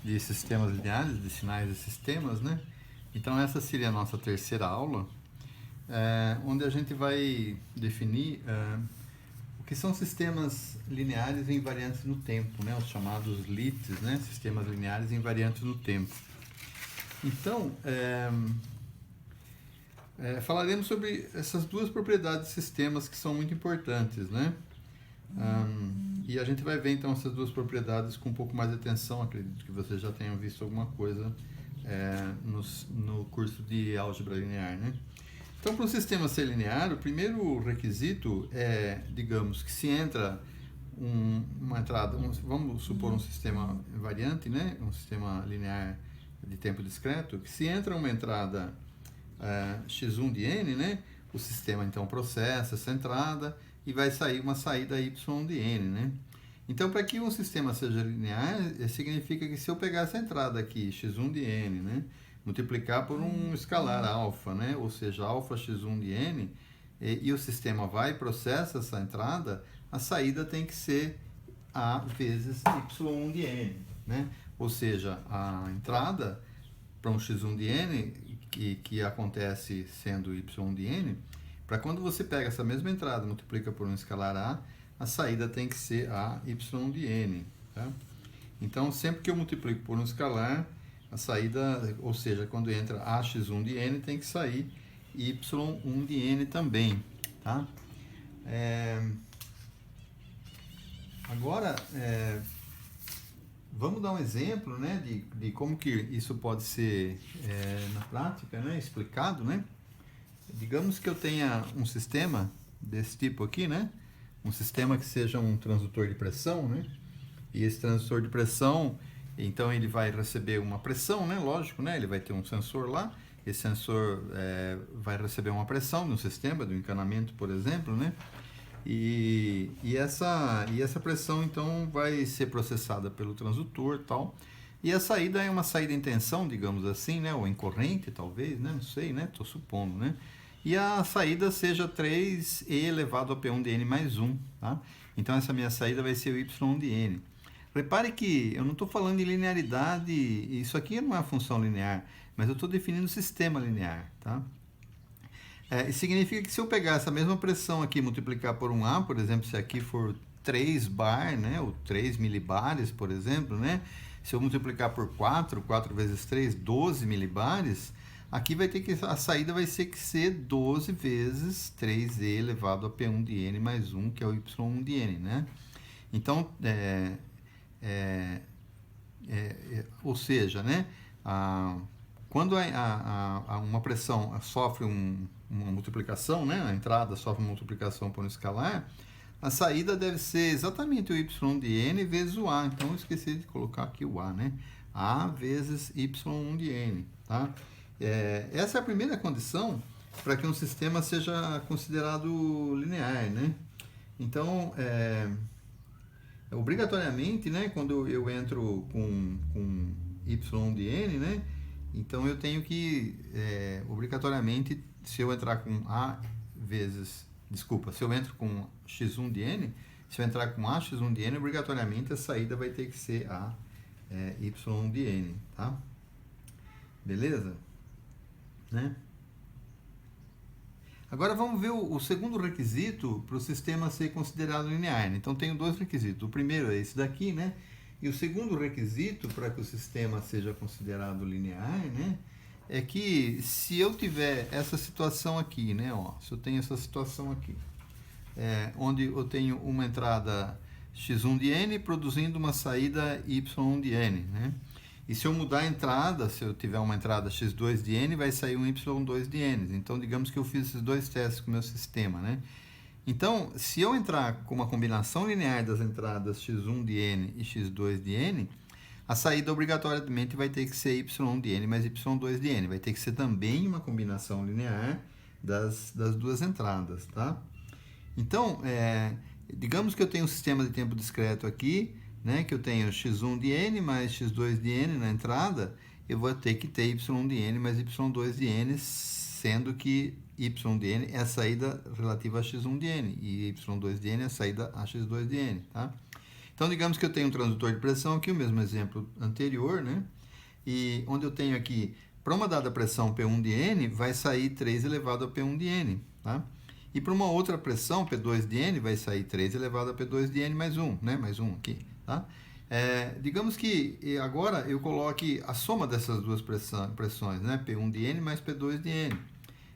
de sistemas lineares, de sinais e sistemas, né? Então essa seria a nossa terceira aula, onde a gente vai definir o que são sistemas lineares invariantes no tempo, né? Os chamados LITs, né? Sistemas lineares invariantes no tempo. Então, falaremos sobre essas duas propriedades de sistemas que são muito importantes, né? E a gente vai ver então essas duas propriedades com um pouco mais de atenção. Acredito que vocês já tenham visto alguma coisa no curso de álgebra linear, né? Então, para um sistema ser linear, o primeiro requisito é, digamos, que se entra uma entrada, vamos supor um sistema invariante, né? Um sistema linear de tempo discreto, que se entra uma entrada x1 de n, né? O sistema então processa essa entrada e vai sair uma saída y de n, né? Então, para que um sistema seja linear, significa que se eu pegar essa entrada aqui, x1 de n, né? Multiplicar por um escalar alfa, né? Ou seja, alfa x1 de n, e o sistema vai e processa essa entrada, a saída tem que ser a vezes y1 de n, né? Ou seja, a entrada para um x1 de n, que acontece sendo y de n, para quando você pega essa mesma entrada e multiplica por um escalar a saída tem que ser a y de n. Tá? Então, sempre que eu multiplico por um escalar, a saída, ou seja, quando entra ax1 de n, tem que sair y1 de n também. Tá? Agora, vamos dar um exemplo, né, de como que isso pode ser na prática, né, explicado, né? Digamos que eu tenha um sistema desse tipo aqui, né? Um sistema que seja um transdutor de pressão, né? E esse transdutor de pressão, então ele vai receber uma pressão, né? Lógico, né? Ele vai ter um sensor lá. Esse sensor vai receber uma pressão no sistema, do encanamento, por exemplo, né? E essa pressão, então, vai ser processada pelo transdutor e tal. E a saída é uma saída em tensão, digamos assim, né? Ou em corrente, talvez, né? Não sei, né? Estou supondo, né? E a saída seja 3e elevado a P1 de n mais 1, tá? Então, essa minha saída vai ser o y de n. Repare que eu não estou falando de linearidade, isso aqui não é uma função linear, mas eu estou definindo sistema linear, tá? Isso significa que se eu pegar essa mesma pressão aqui e multiplicar por um A, por exemplo, se aqui for 3 bar, né, ou 3 milibares, por exemplo, né, se eu multiplicar por 4 vezes 3, 12 milibares, aqui vai ter que, a saída vai ser que ser 12 vezes 3e elevado a P1 de n mais 1, que é o y1 de n, né? Então, ou seja, né, quando uma pressão sofre uma multiplicação, né, a entrada sofre uma multiplicação por um escalar, a saída deve ser exatamente o y de n vezes o a. Então, eu esqueci de colocar aqui o a, né? A vezes y1 de n, tá? Essa é a primeira condição para que um sistema seja considerado linear, né? Então, obrigatoriamente, né, quando eu entro com y de n, né, então eu tenho que, obrigatoriamente, se eu entrar com se eu entro com x1 de n, se eu entrar com ax1 de n, obrigatoriamente a saída vai ter que ser a y de n, tá? Beleza? Né? Agora vamos ver o segundo requisito para o sistema ser considerado linear, né? Então tenho dois requisitos. O primeiro é esse daqui, né? E o segundo requisito para que o sistema seja considerado linear, né, é que se eu tiver essa situação aqui, né, ó, se eu tenho essa situação aqui, onde eu tenho uma entrada x1 de n produzindo uma saída y de n, né? E se eu mudar a entrada, se eu tiver uma entrada x2 de n, vai sair um y2 de n. Então, digamos que eu fiz esses dois testes com o meu sistema, né? Então, se eu entrar com uma combinação linear das entradas x1 de n e x2 de n, a saída obrigatoriamente vai ter que ser y de n mais y2 de n. Vai ter que ser também uma combinação linear das duas entradas, tá? Então, digamos que eu tenho um sistema de tempo discreto aqui, né, que eu tenho x1 de n mais x2 de n na entrada, eu vou ter que ter y de n mais y2 de n, sendo que y de n é a saída relativa a x1 de n e y2 de n é a saída a x2 de n, tá? Então, Então, digamos que eu tenho um transdutor de pressão aqui, o mesmo exemplo anterior, né? E onde eu tenho aqui, para uma dada pressão P1 de N, vai sair 3 elevado a P1 de N, tá? E para uma outra pressão, P2 de N, vai sair 3 elevado a P2 de N mais 1, né? Mais 1 aqui, tá? Digamos que agora eu coloque a soma dessas duas pressões, né? P1 de N mais P2 de N.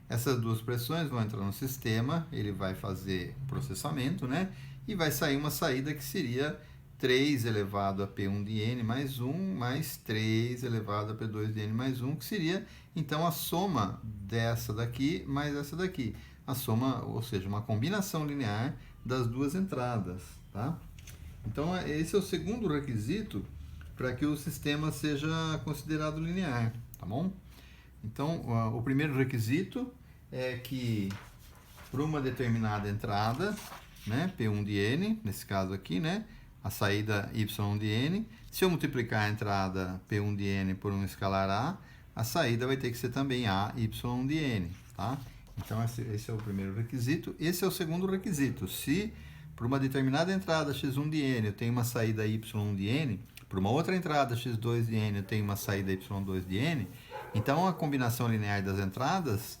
Essas duas pressões vão entrar no sistema, ele vai fazer processamento, né? E vai sair uma saída que seria 3 elevado a P1 de N mais 1, mais 3 elevado a P2 de N mais 1, que seria, então, a soma dessa daqui mais essa daqui. A soma, ou seja, uma combinação linear das duas entradas, tá? Então, esse é o segundo requisito para que o sistema seja considerado linear, tá bom? Então, o primeiro requisito é que, para uma determinada entrada, né, P1 de N, nesse caso aqui, né, a saída Y de N, se eu multiplicar a entrada P1 de N por um escalar A, a saída vai ter que ser também A, Y de N, tá? Então, esse é o primeiro requisito. Esse é o segundo requisito. Se, para uma determinada entrada X1 de N, eu tenho uma saída Y de N, para uma outra entrada X2 de N, eu tenho uma saída Y2 de N, então a combinação linear das entradas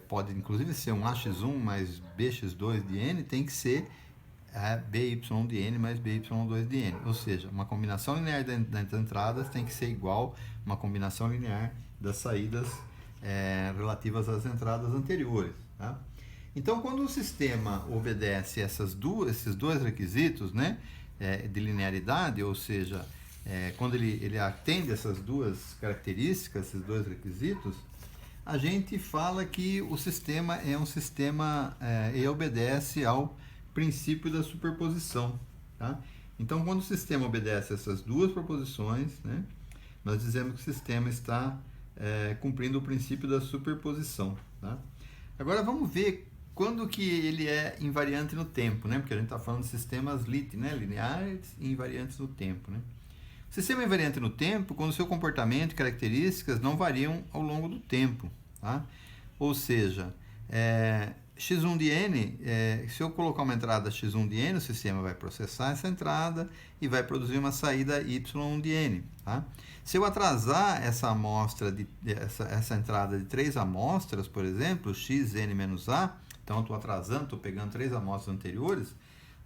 pode inclusive ser um AX1 mais BX2 de N, tem que ser BY de N mais BY2 de N. Ou seja, uma combinação linear das entradas tem que ser igual a uma combinação linear das saídas relativas às entradas anteriores. Tá? Então, quando o sistema obedece esses dois requisitos, né, de linearidade, ou seja, quando ele atende essas duas características, esses dois requisitos, a gente fala que o sistema é um sistema e obedece ao princípio da superposição. Tá? Então, quando o sistema obedece essas duas proposições, né, nós dizemos que o sistema está cumprindo o princípio da superposição. Tá? Agora, vamos ver quando que ele é invariante no tempo, né? Porque a gente está falando de sistemas LIT, né? Lineares e invariantes no tempo. Né? O sistema é invariante no tempo quando seu comportamento e características não variam ao longo do tempo. Tá? Ou seja, x1 de n, se eu colocar uma entrada x1 de n, o sistema vai processar essa entrada e vai produzir uma saída y de n. Tá? Se eu atrasar essa amostra, essa entrada de 3 amostras, por exemplo, xn menos a, então eu estou atrasando, estou pegando 3 amostras anteriores,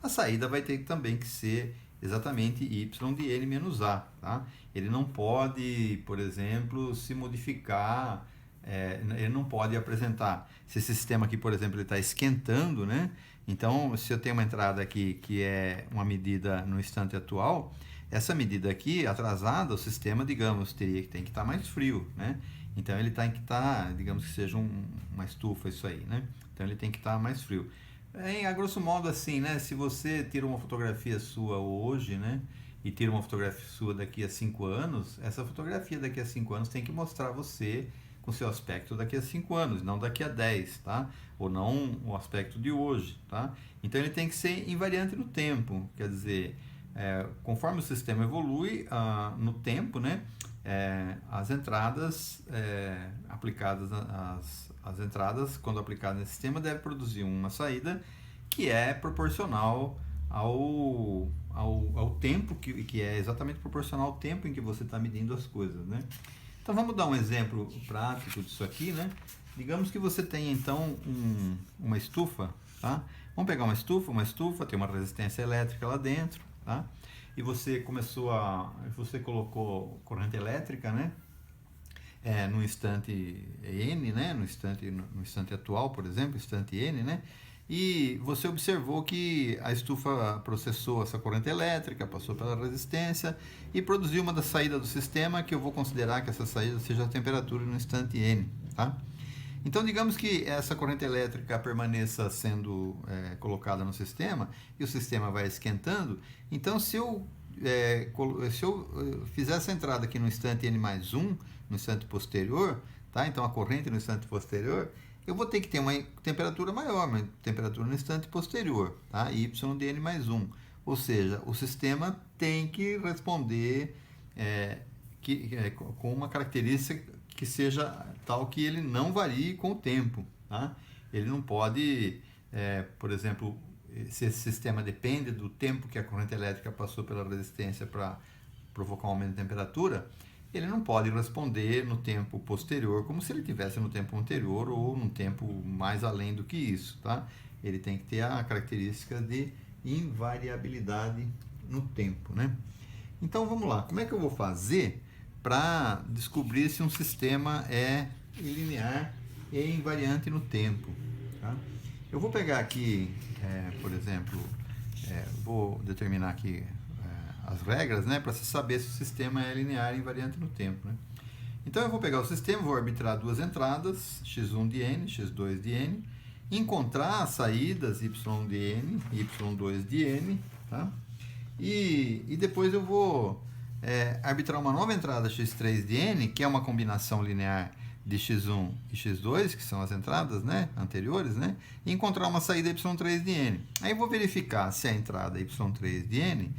a saída vai ter também que ser exatamente y de n menos a. Tá? Ele não pode, por exemplo, se modificar, ele não pode apresentar. Se esse sistema aqui, por exemplo, ele está esquentando, né? Então, se eu tenho uma entrada aqui que é uma medida no instante atual, essa medida aqui, atrasada, o sistema, digamos, tem que estar mais frio, né? Então, ele tem que estar, digamos que seja uma estufa isso aí, né? Então, ele tem que estar mais frio. A grosso modo, assim, né? Se você tira uma fotografia sua hoje, né? E tira uma fotografia sua daqui a 5 anos, essa fotografia daqui a 5 anos tem que mostrar você com seu aspecto daqui a 5 anos, não daqui a 10, tá? Ou não o aspecto de hoje, tá? Então, ele tem que ser invariante no tempo, quer dizer, conforme o sistema evolui no tempo, né? As entradas aplicadas, as entradas, quando aplicadas nesse sistema, devem produzir uma saída que é proporcional ao tempo, que é exatamente proporcional ao tempo em que você está medindo as coisas, né? Então, vamos dar um exemplo prático disso aqui, né? Digamos que você tem, então, uma estufa, tá? Vamos pegar uma estufa, tem uma resistência elétrica lá dentro, tá? E você você colocou corrente elétrica, né? No instante N, né? No instante atual, por exemplo, instante N, né? E você observou que a estufa processou essa corrente elétrica, passou pela resistência e produziu uma da saída do sistema, que eu vou considerar que essa saída seja a temperatura no instante N. Tá? Então, digamos que essa corrente elétrica permaneça sendo colocada no sistema e o sistema vai esquentando. Então, se eu fizer essa entrada aqui no instante N mais 1, no instante posterior, tá? Então a corrente no instante posterior, eu vou ter que ter uma temperatura maior, uma temperatura no instante posterior, tá? Y de N mais 1. Ou seja, o sistema tem que responder com uma característica que seja tal que ele não varie com o tempo, tá? Ele não pode, por exemplo, se esse sistema depende do tempo que a corrente elétrica passou pela resistência para provocar um aumento de temperatura, ele não pode responder no tempo posterior, como se ele tivesse no tempo anterior ou num tempo mais além do que isso, tá? Ele tem que ter a característica de invariabilidade no tempo, né? Então vamos lá, como é que eu vou fazer para descobrir se um sistema é linear e invariante no tempo, tá? Eu vou pegar aqui, por exemplo, vou determinar aqui as regras, né, para saber se o sistema é linear e invariante no tempo, né? Então eu vou pegar o sistema, vou arbitrar duas entradas, x1 de n, x2 de n, encontrar as saídas y de n, y2 de n, tá? E depois eu vou arbitrar uma nova entrada x3 de n, que é uma combinação linear de x1 e x2, que são as entradas, né, anteriores, né, e encontrar uma saída y3 de n. Aí eu vou verificar se a entrada y3 de n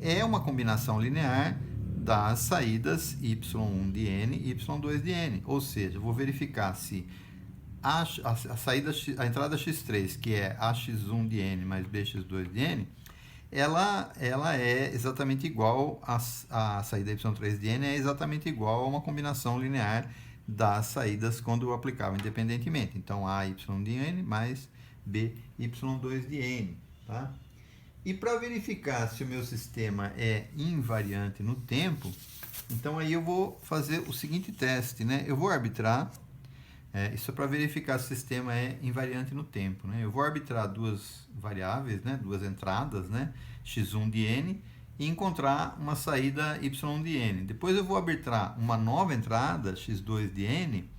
é uma combinação linear das saídas y1 de n e y2 de n. Ou seja, eu vou verificar se a entrada x3, que é ax1 de n mais bx2 de n, ela é exatamente igual a saída y3 de n é exatamente igual a uma combinação linear das saídas quando eu aplicava independentemente. Então, a y de n mais b y2 de n, tá? E para verificar se o meu sistema é invariante no tempo, então aí eu vou fazer o seguinte teste, né? Eu vou arbitrar, isso é para verificar se o sistema é invariante no tempo, né? Eu vou arbitrar duas variáveis, né? Duas entradas, né? x1 de n, e encontrar uma saída y de n. Depois eu vou arbitrar uma nova entrada, x2 de n,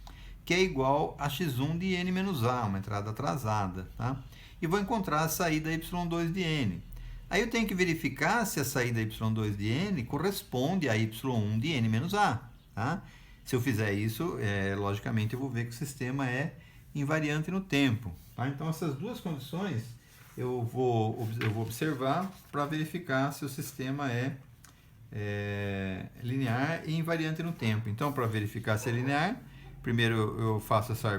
que é igual a x1 de n menos a, uma entrada atrasada, tá? E vou encontrar a saída y2 de n. Aí eu tenho que verificar se a saída y2 de n corresponde a y1 de n menos a, tá? Se eu fizer isso, logicamente eu vou ver que o sistema é invariante no tempo, tá? Então essas duas condições eu vou observar para verificar se o sistema é linear e invariante no tempo. Então, para verificar se é linear, primeiro eu faço essa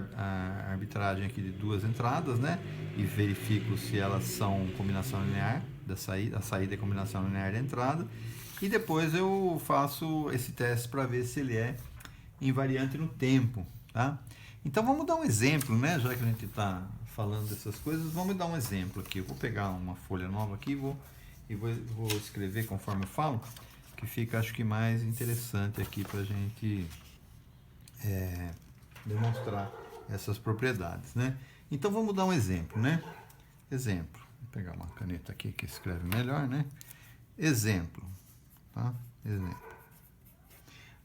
arbitragem aqui de duas entradas, né? E verifico se elas são combinação linear da saída, a saída é combinação linear da entrada. E depois eu faço esse teste para ver se ele é invariante no tempo, tá? Então vamos dar um exemplo, né? Já que a gente está falando dessas coisas, vamos dar um exemplo aqui. Eu vou pegar uma folha nova aqui e vou escrever conforme eu falo, que fica, acho que, mais interessante aqui para a gente demonstrar essas propriedades, né? Então vamos dar um exemplo, né? Exemplo. Vou pegar uma caneta aqui que escreve melhor, né? Exemplo, tá? Exemplo.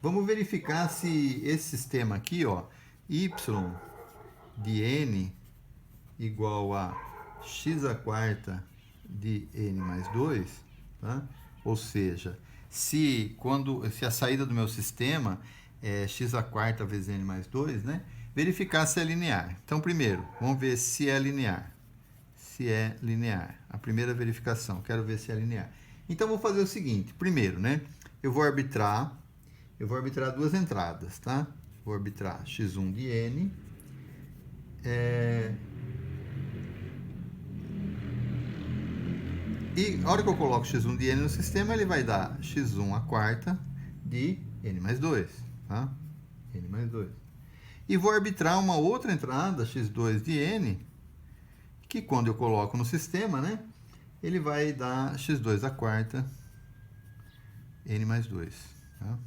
Vamos verificar se esse sistema aqui, ó, y de n igual a x à quarta de n mais 2, tá? Ou seja, se a saída do meu sistema é x à quarta vezes n mais 2, né? Verificar se é linear. Então, primeiro, vamos ver se é linear. Se é linear. A primeira verificação, quero ver se é linear. Então, vou fazer o seguinte. Primeiro, né? Eu vou arbitrar duas entradas, tá? Vou arbitrar x1 de n. E a hora que eu coloco x1 de n no sistema, ele vai dar x1 à quarta de n mais 2, tá? N mais 2. E vou arbitrar uma outra entrada, x2 de n, que quando eu coloco no sistema, né, ele vai dar x2 à quarta, n mais 2. Tá?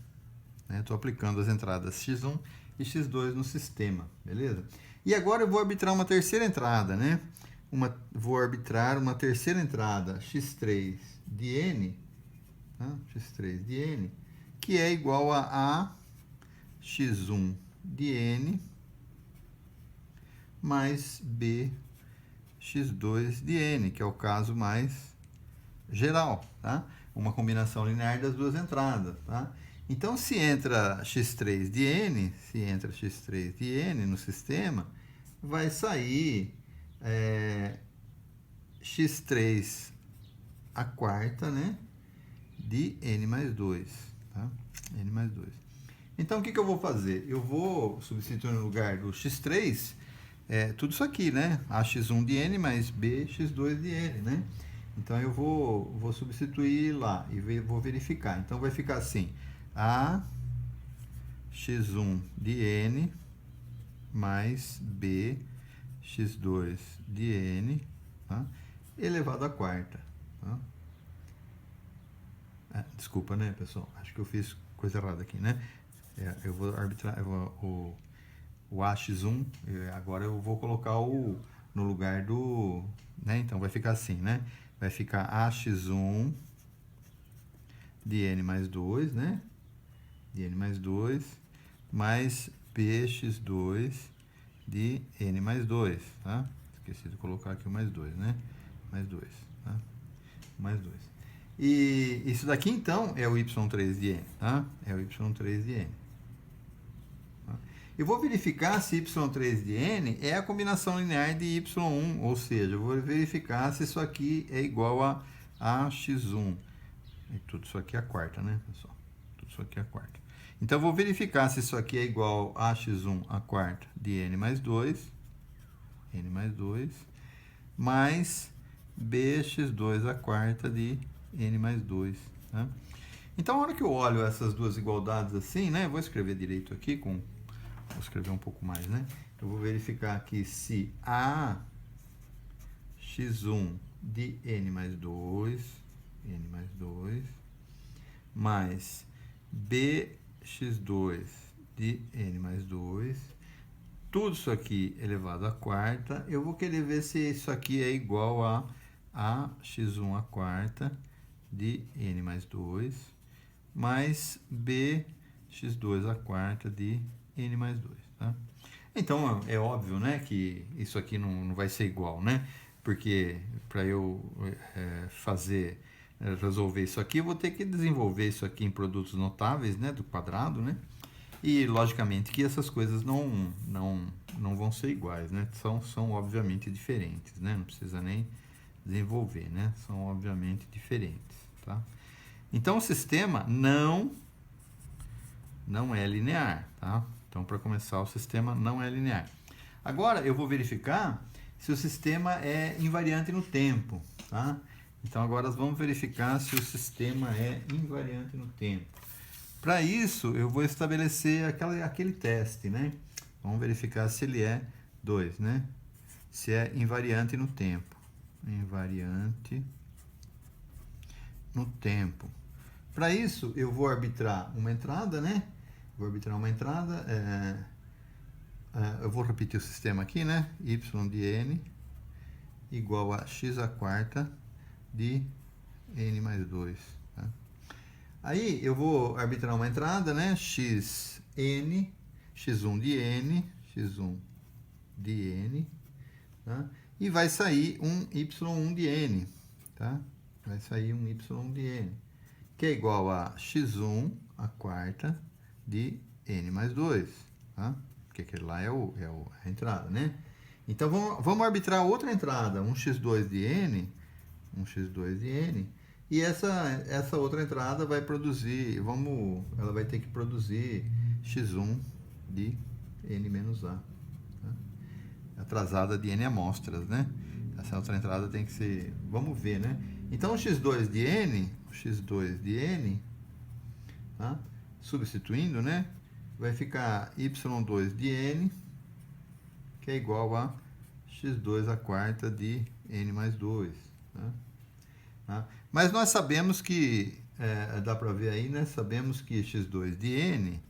Estou aplicando as entradas x1 e x2 no sistema, beleza? E agora eu vou arbitrar uma terceira entrada, né? Vou arbitrar uma terceira entrada, x3 de n, tá? X3 de n, que é igual a x1 de n mais b x2 de n, que é o caso mais geral, tá? Uma combinação linear das duas entradas, tá? Então, se entra x3 de n no sistema, vai sair x3 à quarta, né, de n mais 2, tá? N mais 2. Então, o que eu vou fazer? Eu vou substituir no lugar do x3, tudo isso aqui, né? AX1 de N mais BX2 de N, né? Então, eu vou substituir lá e vou verificar. Então, vai ficar assim, AX1 de N mais BX2 de N, tá? Elevado à quarta, tá? Desculpa, né, pessoal? Acho que eu fiz coisa errada aqui, né? Eu vou arbitrar o AX1, agora eu vou colocar no lugar do, né? Então vai ficar assim, né? Vai ficar AX1 de N mais 2, né? De N mais 2, mais BX2 de N mais 2, tá? Esqueci de colocar aqui o mais 2, né? Mais 2, tá? Mais 2. E isso daqui, então, é o Y3 de N, tá? É o Y3 de N. Tá? Eu vou verificar se Y3 de N é a combinação linear de Y1, ou seja, eu vou verificar se isso aqui é igual a AX1. E tudo isso aqui é a quarta, né, pessoal? Tudo isso aqui é a quarta. Então, eu vou verificar se isso aqui é igual a AX1 a quarta de N mais 2, mais BX2 a quarta de N mais 2, tá? Então, a hora que eu olho essas duas igualdades assim, né? Vou escrever direito aqui, vou escrever um pouco mais, né? Eu vou verificar aqui se a x1 de N mais 2, mais BX2 de N mais 2, tudo isso aqui elevado à quarta, eu vou querer ver se isso aqui é igual a x1 à quarta de N mais 2, mais BX2 à quarta de N mais 2, tá? Então, é óbvio, né, que isso aqui não vai ser igual, né? Porque para eu resolver isso aqui, eu vou ter que desenvolver isso aqui em produtos notáveis, né, do quadrado, né? E, logicamente, que essas coisas não vão ser iguais, né? São obviamente diferentes, né? Não precisa nem desenvolver, né? São obviamente diferentes, tá? Então, o sistema não é linear, tá? Então, para começar, o sistema não é linear. Agora, eu vou verificar se o sistema é invariante no tempo, tá? Então, agora vamos verificar se o sistema é invariante no tempo. Para isso, eu vou estabelecer aquele teste, né? Vamos verificar se ele é 2, né? Se é invariante no tempo. Invariante no tempo. Para isso, eu vou arbitrar uma entrada, né? Vou arbitrar uma entrada. Eu vou repetir o sistema aqui, né? Y de N igual a x à quarta de N mais 2. Tá? Aí, eu vou arbitrar uma entrada, né? Xn, x1 de N, tá? E vai sair um Y1 de N, tá? Vai sair um Y1 de N, que é igual a x1 à quarta de N mais 2, tá? Porque aquele lá é a entrada, né? Então, vamos arbitrar outra entrada, um x2 de N, e essa outra entrada vai produzir, ela vai ter que produzir x1 de N menos A, tá? Atrasada de N amostras, né? Essa outra entrada tem que ser, vamos ver, né? Então, o x2 de N, tá? Substituindo, né? Vai ficar y2 de N, que é igual a x2 à quarta de N mais 2, tá? Mas nós sabemos que, dá para ver aí, né? Sabemos que x2 de N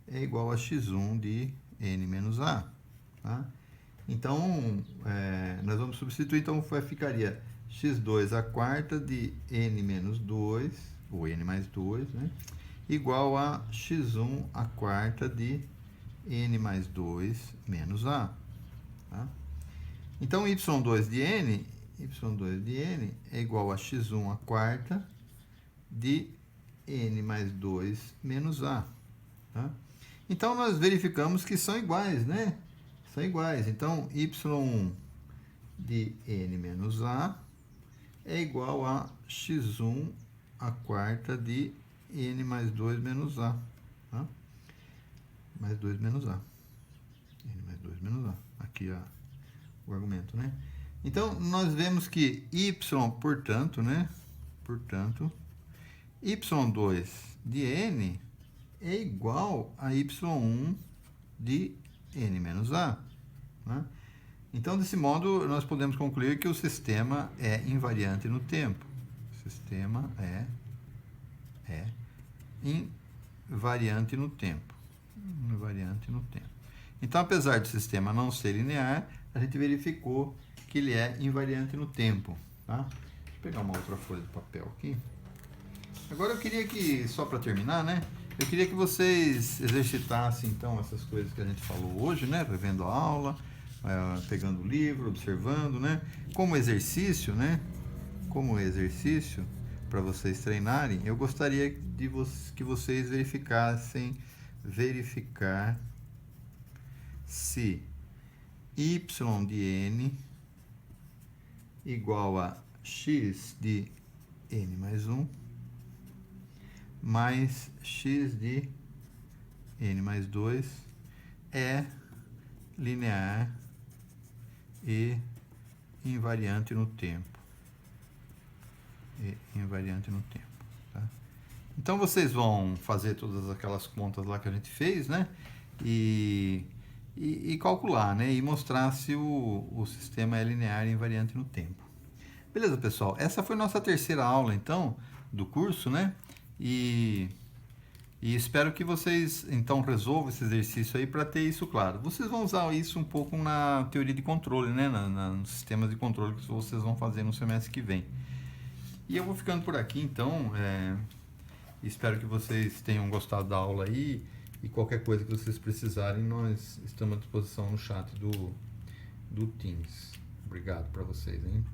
é igual a x1 de N menos A, tá? Então, nós vamos substituir, então ficaria x2 à quarta de N menos 2, ou N mais 2, né? Igual a x1 à quarta de N mais 2 menos A, tá? Então, y2 de N é igual a x1 à quarta de N mais 2 menos A, tá? Então, nós verificamos que são iguais, né? São iguais. Então, y1 de N menos A é igual a x1 à quarta de N mais 2 menos A, tá? Mais 2 menos A. N 2 menos A. Aqui o argumento, né? Então, nós vemos que y, portanto, né? Portanto, y2 de n é igual a y1 de n menos A. Né? Então, desse modo, nós podemos concluir que o sistema é invariante no tempo. O sistema é invariante no tempo. Invariante no tempo. Então, apesar do sistema não ser linear, a gente verificou que ele é invariante no tempo. Tá? Vou pegar uma outra folha de papel aqui. Agora eu queria que, só para terminar, né? Eu queria que vocês exercitassem, então, essas coisas que a gente falou hoje, né? Revendo a aula, pegando o livro, observando, né? Como exercício, né? Como exercício, para vocês treinarem, eu gostaria de que vocês verificar se y de n igual a x de n mais 1 mais x de n mais 2 é linear e invariante no tempo. Tá? Então, vocês vão fazer todas aquelas contas lá que a gente fez, né? E calcular, né? E mostrar se o sistema é linear e invariante no tempo. Beleza, pessoal? Essa foi nossa terceira aula, então, do curso, né? E espero que vocês, então, resolvam esse exercício aí para ter isso claro. Vocês vão usar isso um pouco na teoria de controle, né? Nos sistemas de controle que vocês vão fazer no semestre que vem. E eu vou ficando por aqui, então. Espero que vocês tenham gostado da aula aí. E qualquer coisa que vocês precisarem, nós estamos à disposição no chat do Teams. Obrigado para vocês, hein?